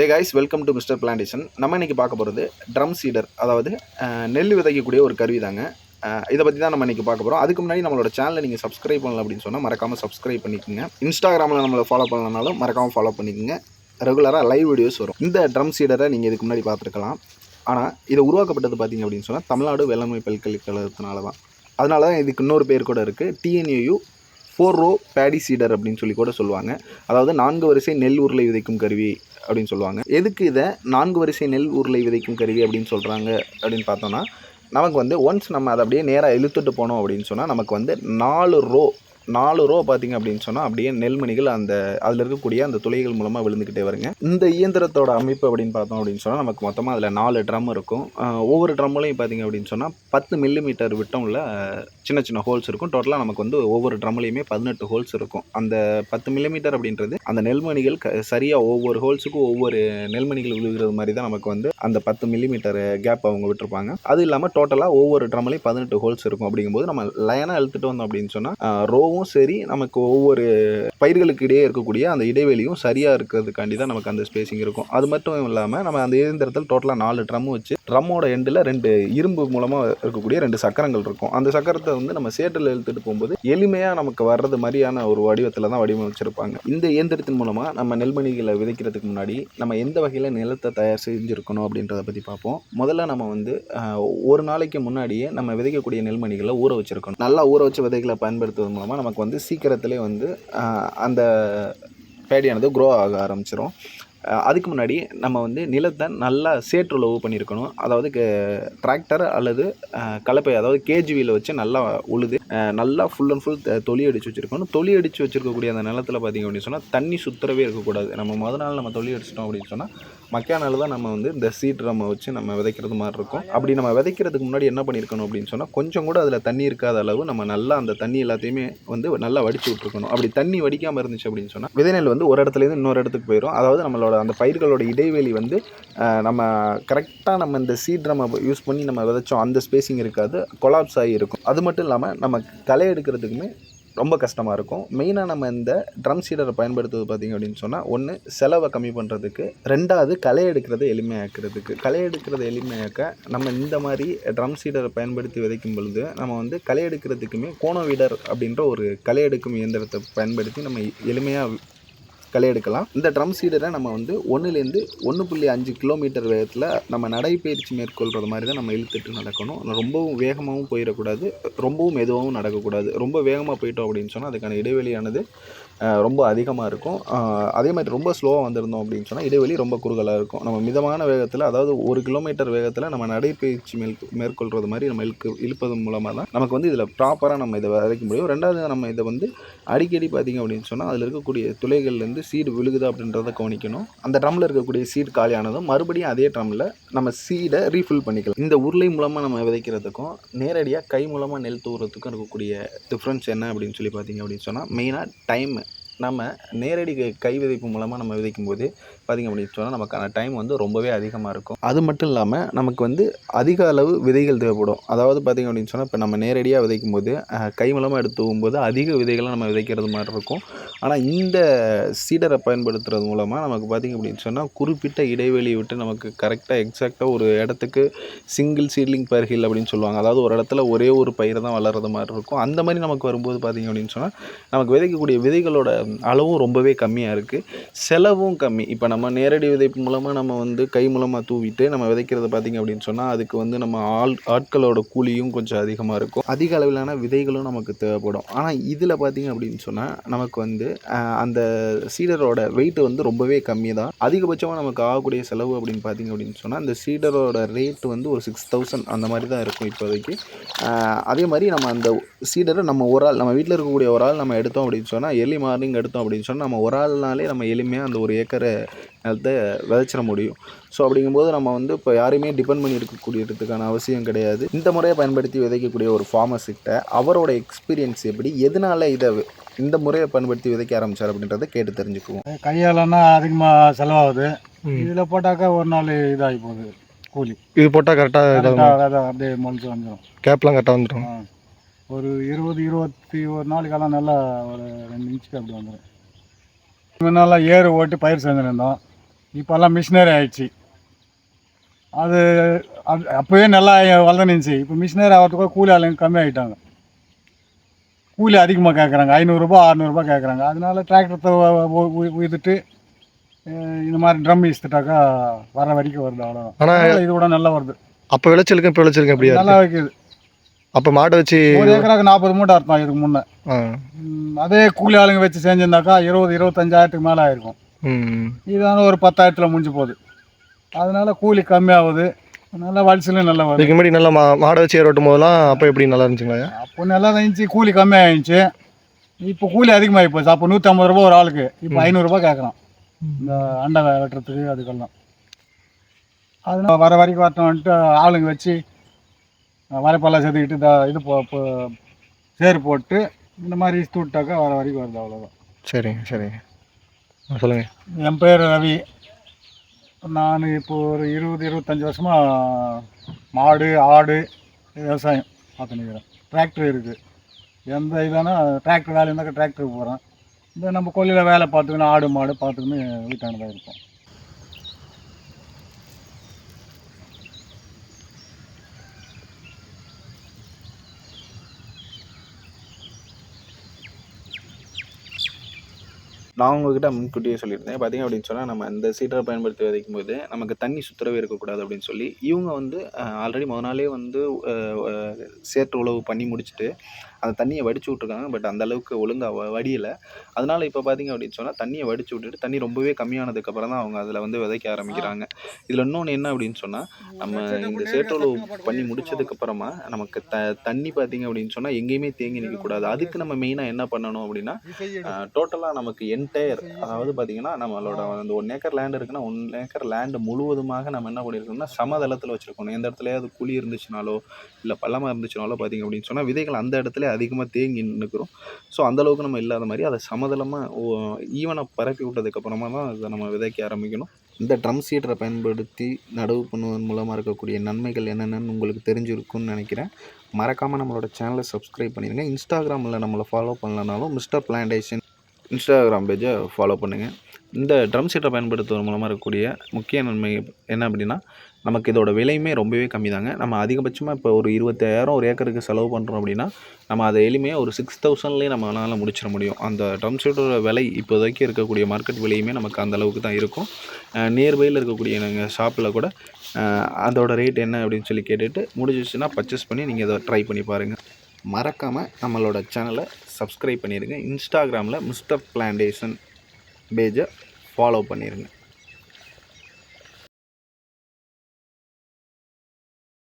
Guys, welcome to mister plantation. நம்ம இன்றைக்கி பார்க்க போகிறது ட்ரம் சீடர், அதாவது நெல் விதைக்கக்கூடிய ஒரு கருவி தாங்க. இதை பற்றி தான் நம்ம இன்றைக்கி பார்க்க போகிறோம். அதுக்கு முன்னாடி நம்மளோட சேனலை நீங்கள் சப்ஸ்கிரைப் பண்ணல அப்படின்னு சொன்னால் மறக்காமல் சப்ஸ்கிரைப் பண்ணிக்கோங்க. இன்ஸ்டாகிராமில் நம்மளை ஃபாலோ பண்ணலனாலும் மறக்காமல் ஃபாலோ பண்ணிக்கோங்க. ரெகுலராக லைவ் வீடியோஸ் வரும். இந்த ட்ரம் சீடரை நீங்கள் இதுக்கு முன்னாடி பார்த்துருக்கலாம். ஆனால் இதை உருவாக்கப்பட்டது பார்த்திங்க அப்படின்னு சொன்னால் தமிழ்நாடு வேளாண்மை பல்கலைக்கழகத்தினால தான். அதனால தான் இதுக்கு இன்னொரு பேர் கூட இருக்குது, TNAU 4 row பேடி சீடர் அப்படின்னு சொல்லி கூட சொல்லுவாங்க. அதாவது 4 வரிசை நெல் உருளை விதைக்கும் கருவி அப்படின்னு சொல்லுவாங்க. எதுக்கு இதை 4 வரிசை நெல் உருளை விதைக்கும் கருவி அப்படின்னு சொல்கிறாங்க அப்படின்னு பார்த்தோன்னா, நமக்கு வந்து ஒன்ஸ் நம்ம அதை அப்படியே நேராக இழுத்துட்டு போனோம் அப்படின்னு சொன்னால் நமக்கு வந்து 4 ரோ பார்த்திங்க அப்படின்னு சொன்னால் அப்படியே நெல்மணிகள் அதில் இருக்கக்கூடிய அந்த துளைகள் மூலமாக விழுந்துக்கிட்டே வருங்க. இந்த இயந்திரத்தோட அமைப்பு அப்படின்னு பார்த்தோம் அப்படின்னு சொன்னால் நமக்கு மொத்தமாக அதில் 4 ட்ரம் இருக்கும். ஒவ்வொரு ட்ரம்லையும் பார்த்திங்க அப்படின்னு சொன்னால் 10 மில்லிமீட்டர் விட்டமில் சின்ன சின்ன ஹோல்ஸ் இருக்கும். டோட்டலாக நமக்கு வந்து ஒவ்வொரு ட்ரம்லையுமே 18 ஹோல்ஸ் இருக்கும். அந்த 10 மில்லிமீட்டர் அப்படின்றது அந்த நெல்மணிகள் சரியாக ஒவ்வொரு ஹோல்ஸுக்கும் ஒவ்வொரு நெல்மணிகள் விழுகிறது மாதிரி தான் நமக்கு வந்து அந்த 10 மில்லிமீட்டர் கேப் அவங்க விட்டுருப்பாங்க. அது இல்லாமல் டோட்டலாக ஒவ்வொரு ட்ரம்லையும் 18 ஹோல்ஸ் இருக்கும். அப்படிங்கும்போது நம்ம லைனாக இழுத்துட்டு வந்தோம் அப்படின்னு சொன்னால் ரோவும் சரி, நமக்கு ஒவ்வொரு பயிர்களுக்கு இடையே இருக்கக்கூடிய அந்த இடைவெளியும் சரியாக இருக்கிறதுக்காண்டி தான் நமக்கு அந்த ஸ்பேசிங் இருக்கும். அது மட்டும் இல்லாமல் நம்ம அந்த இயந்திரத்தில் டோட்டலாக 4 ட்ரம் வச்சு ட்ரம்மோட எண்டில் 2 இரும்பு மூலமாக இருக்கக்கூடிய 2 சக்கரங்கள் இருக்கும். அந்த சக்கரத்தை வந்து நம்ம சேற்றில் இழுத்துட்டு போகும்போது எளிமையாக நமக்கு வர்றது மாதிரியான ஒரு வடிவத்தில் தான் வடிவமைச்சிருப்பாங்க. இந்த இயந்திரத்தின் மூலமாக நம்ம நெல்மணிகளை விதைக்கிறதுக்கு முன்னாடி நம்ம எந்த வகையில் நிலத்தை தயார் செஞ்சுருக்கணும் அப்படின்றத பற்றி பார்ப்போம். முதல்ல நம்ம வந்து ஒரு நாளைக்கு முன்னாடியே நம்ம விதைக்கக்கூடிய நெல்மணிகளை ஊற வச்சுருக்கணும். நல்லா ஊற வச்ச விதைகளை பயன்படுத்துவதன் மூலமாக நமக்கு வந்து சீக்கிரத்திலே வந்து அந்த பேடியானது க்ரோ ஆக ஆரம்பிச்சிடும். அதுக்கு முன்னாடி நம்ம வந்து நிலத்தை நல்லா சேற்றுழவு பண்ணியிருக்கணும். அதாவது டிராக்டர் அல்லது கலப்பை, அதாவது கேஜிவியில் வச்சு நல்லா உழுது நல்லா ஃபுல் அண்ட் ஃபுல் தொலி அடித்து வச்சுருக்கணும். தொலி அடித்து வச்சுருக்கக்கூடிய அந்த நிலத்தில் பார்த்திங்க அப்படின்னு சொன்னால் தண்ணி சுத்தரவே இருக்கக்கூடாது. நம்ம முதல் நாள் நம்ம தொலி அடிச்சிட்டோம் அப்படின்னு சொன்னால் மக்கா நாள் தான் நம்ம வந்து இந்த சீட் நம்ம வச்சு நம்ம விதைக்கிறது மாதிரி இருக்கும். அப்படி நம்ம விதைக்கிறதுக்கு முன்னாடி என்ன பண்ணியிருக்கணும் அப்படின்னு சொன்னால் கொஞ்சம் கூட அதில் தண்ணி இருக்காத அளவு நம்ம நல்லா அந்த தண்ணி எல்லாத்தையுமே வந்து நல்லா வடித்து விட்ருக்கணும். அப்படி தண்ணி வடிக்காமல் இருந்துச்சு அப்படின்னு சொன்னால் விதைநெல் வந்து ஒரு இடத்துலேருந்து இன்னொரு இடத்துக்கு போயிடும். அதாவது நம்மளோட அந்த பயிர்களோட இடைவெளி வந்து நம்ம கரெக்டாக நம்ம இந்த சீட் நம்ம யூஸ் பண்ணி நம்ம விதைச்சோம் அந்த ஸ்பேசிங் இருக்காது, கொலாப்ஸ் ஆகி இருக்கும். அது மட்டும் இல்லாமல் நம்ம களை எடுக்கிறதுக்குமே ரொம்ப கஷ்டமாக இருக்கும். மெயினாக நம்ம இந்த ட்ரம் சீடரை பயன்படுத்துவது பார்த்திங்க அப்படின்னு சொன்னால், ஒன்று செலவை கம்மி பண்ணுறதுக்கு, 2வது களை எடுக்கிறத எளிமையாக்கிறதுக்கு. களை எடுக்கிறத எளிமையாக்க நம்ம இந்த மாதிரி ட்ரம் சீடரை பயன்படுத்தி விதைக்கும் பொழுது நம்ம வந்து களை எடுக்கிறதுக்குமே கோண வீடர் அப்படின்ற ஒரு களை எடுக்கும் இயந்திரத்தை பயன்படுத்தி நம்ம எளிமையாக களை எடுக்கலாம். இந்த ட்ரம் சீடரை நம்ம வந்து 1லேருந்து 1.5 கிலோமீட்டர் வேகத்தில் நம்ம நடைப்பயிற்சி மேற்கொள்கிறது மாதிரி தான் நம்ம இழுத்துட்டு நடக்கணும். ரொம்பவும் வேகமாகவும் போயிடக்கூடாது, ரொம்பவும் மெதுவாகவும் நடக்கக்கூடாது. ரொம்ப வேகமாக போயிட்டோம் அப்படின்னு சொன்னால் அதுக்கான இடைவெளியானது ரொம்ப அதிகமாக இருக்கும். அதே மாதிரி ரொம்ப ஸ்லோவாக வந்திருந்தோம் அப்படின்னு சொன்னால் இடைவெளி ரொம்ப குறுகலாக இருக்கும். நம்ம மிதமான வேகத்தில், அதாவது 1 கிலோமீட்டர் வேகத்தில் நம்ம நடைப்பயிற்சி மேற்கொள்கிறது மாதிரி நம்ம இழுப்பதன் மூலமாக தான் நமக்கு வந்து இதில் ப்ராப்பராக நம்ம இதை விதைக்க முடியும். 2வது நம்ம இதை வந்து அடிக்கடி பார்த்திங்க அப்படின்னு சொன்னால் அதில் இருக்கக்கூடிய துளைகள்லேருந்து சீடு விழுகுதா அப்படின்றத கவனிக்கணும். அந்த ட்ரம்மில் இருக்கக்கூடிய சீடு காலியானதும் மறுபடியும் அதே ட்ரம்மில் நம்ம சீடை ரீஃபில் பண்ணிக்கலாம். இந்த உருளை மூலமாக நம்ம விதைக்கிறதுக்கும் நேரடியாக கை மூலமாக நெல் தூவுறதுக்கும் இருக்கக்கூடிய டிஃப்ரென்ஸ் என்ன அப்படின்னு சொல்லி பார்த்திங்க அப்படின்னு சொன்னால், மெயினாக டைம். நம்ம நேரடி கை விதைப்பு மூலமாக நம்ம விதைக்கும் போது பார்த்திங்க அப்படின்னு சொன்னால் நமக்கான டைம் வந்து ரொம்பவே அதிகமாக இருக்கும். அது மட்டும் இல்லாமல் நமக்கு வந்து அதிக அளவு விதைகள் தேவைப்படும். அதாவது பார்த்திங்க அப்படின்னு சொன்னால் இப்போ நம்ம நேரடியாக விதைக்கும் போது கை மூலமாக எடுத்து போகும்போது அதிக விதைகளை நம்ம விதைக்கிறது மாதிரி இருக்கும். ஆனால் இந்த சீடரை பயன்படுத்துறது மூலமாக நமக்கு பார்த்திங்க அப்படின்னு சொன்னால் குறிப்பிட்ட இடைவெளி விட்டு நமக்கு கரெக்டாக எக்ஸாக்டாக ஒரு இடத்துக்கு சிங்கிள் சீட்லிங் பர் ஹில் அப்படின்னு சொல்லுவாங்க. அதாவது ஒரு இடத்துல ஒரே ஒரு பயிர் தான் வளர்கிறது மாதிரி இருக்கும். அந்த மாதிரி நமக்கு வரும்போது பார்த்திங்க அப்படின்னு சொன்னால் நமக்கு விதைக்கக்கூடிய விதைகளோட அளவும் ரொம்பவே கம்மியாக இருக்குது, செலவும் கம்மி. இப்போ நம்ம நேரடி விதைப்பு மூலமாக நம்ம வந்து கை மூலமாக தூவிட்டு நம்ம விதைக்கிறது பார்த்திங்க அப்படின்னு சொன்னால் அதுக்கு வந்து நம்ம ஆட்களோட கூலியும் கொஞ்சம் அதிகமாக இருக்கும், அதிக அளவிலான விதைகளும் நமக்கு தேவைப்படும். ஆனால் இதில் பார்த்திங்க அப்படின்னு சொன்னால் நமக்கு வந்து அந்த சீடரோட வெயிட் வந்து ரொம்பவே கம்மி தான். அதிகபட்சமாக நமக்கு ஆகக்கூடிய செலவு அப்படின்னு பார்த்திங்க அப்படின்னு சொன்னால் இந்த சீடரோட ரேட்டு வந்து ஒரு 6000 அந்த மாதிரி தான் இருக்கும் இப்போதைக்கு. அதே மாதிரி நம்ம அந்த சீடரை நம்ம ஒரு ஆள், நம்ம வீட்டில் இருக்கக்கூடிய ஒரு ஆள் நம்ம எடுத்தோம் அப்படின்னு சொன்னால் எர்லி மார்னிங் எடுத்தோம் அப்படின்னு சொன்னால் நம்ம ஒரு ஆள்னாலே நம்ம எளிமையாக அந்த 1 ஏக்கரை நிலத்தை விதைச்சிட முடியும். ஸோ அப்படிங்கும்போது நம்ம வந்து இப்போ யாரையுமே டிபெண்ட் பண்ணி இருக்கக்கூடியதுக்கான அவசியம் கிடையாது. இந்த முறையை பயன்படுத்தி விதைக்கக்கூடிய ஒரு ஃபார்மர்ஸ்கிட்ட அவரோட எக்ஸ்பீரியன்ஸ் எப்படி, எதனால இந்த முறையை பயன்படுத்தி விதைக்க ஆரம்பித்தார் அப்படின்றத கேட்டு தெரிஞ்சுக்குவோம். கையாலன்னா அதிகமாக செலவாகுது. இதில் போட்டாக்கா ஒரு நாள் இதாகி போகுது கூலி. இது போட்டால் கரெக்டாக அப்படியே முளைச்சி வந்துடும், கேப்லாம் கரெக்டாக வந்துடும். ஒரு 20-21 நாளைக்கெல்லாம் நல்லா ஒரு 2 இன்ச்சுக்கு அப்படி வந்துடும். முன்னெல்லாம் ஏறு ஓட்டி பயிர் செஞ்சுருந்தோம். இப்போல்லாம் மிஷினரி ஆயிடுச்சு. அது அது அப்போவே நல்லா வளர்ந்துருந்துச்சு. இப்போ மிஷினரி ஆகிறதுக்கு கூலி ஆளுங்க கம்மி ஆகிட்டாங்க. கூலி அதிகமாக கேட்குறாங்க, 500 600 கேட்குறாங்க. அதனால டிராக்டரை உயிர்த்துட்டு இந்த மாதிரி ட்ரம் இஸ்த்துட்டாக்கா வர வரைக்கும் வருது, அவ்வளோதான். ஆனால் ஆனால் இது கூட நல்லா வருது, அப்போ விளைச்சலுக்கும் இப்போ விளைச்சலுக்கும் எப்படியா நல்லா இருக்கு? வைக்குது. அப்போ மாட்டை வச்சு 1 ஏக்கராக்கு 40 மூட்டை அர்த்தம் இதுக்கு முன்னே. ஆ. அதே கூலி ஆளுங்க வச்சு செஞ்சிருந்தாக்கா 20-25 மேலே ஆயிருக்கும். ம். இதான ஒரு 10,000 முடிஞ்சு போகுது. அதனால கூலி கம்மியாகுது, நல்லா வலிசலும் நல்லா வருது. இதுக்கு முன்னாடி நல்லா மாடை வச்சு ஏர் ஓட்டும் போதெல்லாம் அப்போ எப்படி நல்லா இருந்துச்சுங்களா? அப்போ நல்லா இருந்துச்சு, கூலி கம்மியாகிடுச்சு. இப்போ கூலி அதிகமாகி போச்சு. அப்போ 150 ரூபா ஒரு ஆளுக்கு, இப்போ 500 கேட்குறான் இந்த அண்டை வெட்டுறதுக்கு அதுக்கெல்லாம். அதனால வர வரைக்கும் வரட்டும்ன்ட்டு ஆளுங்க வச்சு வரைப்பெல்லாம் செதுக்கிட்டு இது சேர் போட்டு இந்த மாதிரி இஸ்து விட்டாக்கா வர வரைக்கும் வருது, அவ்வளோதான். சரிங்க சரிங்க, சொல்லுங்கள். என் பேர் ரவி. நான் இப்போ ஒரு 20-25 வருஷமாக மாடு ஆடு விவசாயம் பார்த்துன்னுக்கிறேன். டிராக்டர் இருக்குது. எந்த இதானா டிராக்டர் வேலை இருந்தாக்கா டிராக்டருக்கு போகிறேன். இந்த நம்ம கொல்லையில் வேலை பார்த்துக்கணும், ஆடு மாடு பார்த்துக்கணும், வீட்டானதாக இருப்போம். நான் உங்ககிட்ட முன்கூட்டியே சொல்லியிருந்தேன். பார்த்தீங்க அப்படின்னு சொன்னால், நம்ம இந்த சீடரை பயன்படுத்தி விதைக்கும் போது நமக்கு தண்ணி சுத்தரவே இருக்கக்கூடாது அப்படின்னு சொல்லி, இவங்க வந்து ஆல்ரெடி முத நாளே வந்து சேற்று உழவு பண்ணி முடிச்சுட்டு அந்த தண்ணியை வடித்து விட்ருக்காங்க. பட் அந்த அளவுக்கு ஒழுங்காக வடியலை. அதனால் இப்போ பார்த்தீங்க அப்படின்னு சொன்னால், தண்ணியை வடித்து விட்டுட்டு தண்ணி ரொம்பவே கம்மியானதுக்கப்புறம் தான் அவங்க அதில் வந்து விதைக்க ஆரம்பிக்கிறாங்க. இதில் இன்னொன்று என்ன அப்படின்னு சொன்னால், நம்ம இந்த சேற்று உழவு பண்ணி முடிச்சதுக்கப்புறமா நமக்கு தண்ணி பார்த்தீங்க அப்படின்னு சொன்னால் எங்கேயுமே தேங்கி நிற்கக்கூடாது. அதுக்கு நம்ம மெயினாக என்ன பண்ணணும் அப்படின்னா, டோட்டலாக நமக்கு என்டையர், அதாவது பார்த்தீங்கன்னா நம்மளோட அந்த 1 ஏக்கர் லேண்ட் இருக்குன்னா 1 ஏக்கர் லேண்டு முழுவதுமாக நம்ம என்ன பண்ணியிருக்கோம்னா சமதளத்தில் வச்சுருக்கணும். எந்த இடத்துலையாவது குழி இருந்துச்சுனாலோ இல்லை பள்ளமாக இருந்துச்சுனாலோ பார்த்தீங்க அப்படின்னு சொன்னால் விதைகள் அந்த இடத்துல அதிகமாக தேங்கி நிற்கிறோம். ஸோ அந்தளவுக்கு நம்ம இல்லாத மாதிரி அதை சமதளமாக ஈவனாக பரப்பி விட்டதுக்கப்புறமா தான் அதை நம்ம விதைக்க ஆரம்பிக்கணும். இந்த ட்ரம் சீடரை பயன்படுத்தி நடவு பண்ணுவதன் மூலமாக இருக்கக்கூடிய நன்மைகள் என்னென்னு உங்களுக்கு தெரிஞ்சிருக்குன்னு நினைக்கிறேன். மறக்காமல் நம்மளோட சேனலை சப்ஸ்கிரைப் பண்ணிடுங்க. இன்ஸ்டாகிராமில் நம்மளை ஃபாலோ பண்ணலனாலும் மிஸ்டர் பிளான்டேஷன் இன்ஸ்டாகிராம் பேஜை ஃபாலோ பண்ணுங்கள். இந்த ட்ரம் சீட்டை பயன்படுத்துவதன் மூலமாக இருக்கக்கூடிய முக்கிய நன்மை என்ன அப்படின்னா, நமக்கு இதோட விலையுமே ரொம்பவே கம்மி தாங்க. நம்ம அதிகபட்சமாக இப்போ ஒரு 25,000 ஒரு ஏக்கருக்கு செலவு பண்ணுறோம் அப்படின்னா, நம்ம அதை எளிமையாக ஒரு 6,000லேயே நம்மளால் முடிச்சிட முடியும். அந்த ட்ரம் சீட்டோட விலை இப்போதைக்கு இருக்கக்கூடிய மார்க்கெட் விலையுமே நமக்கு அந்த அளவுக்கு தான் இருக்கும். நியர்பையில் இருக்கக்கூடிய எங்கள் ஷாப்பில் கூட அதோட ரேட் என்ன அப்படின்னு சொல்லி கேட்டுட்டு முடிஞ்சிச்சுன்னா பர்ச்சேஸ் பண்ணி நீங்கள் இதை ட்ரை பண்ணி பாருங்கள். மறக்காமல் நம்மளோட சேனலை சப்ஸ்கிரைப் பண்ணிடுங்க. இன்ஸ்டாகிராமில் மிஸ்டர் பிளான்டேஷன் பேஜை ஃபாலோ பண்ணிடுங்க.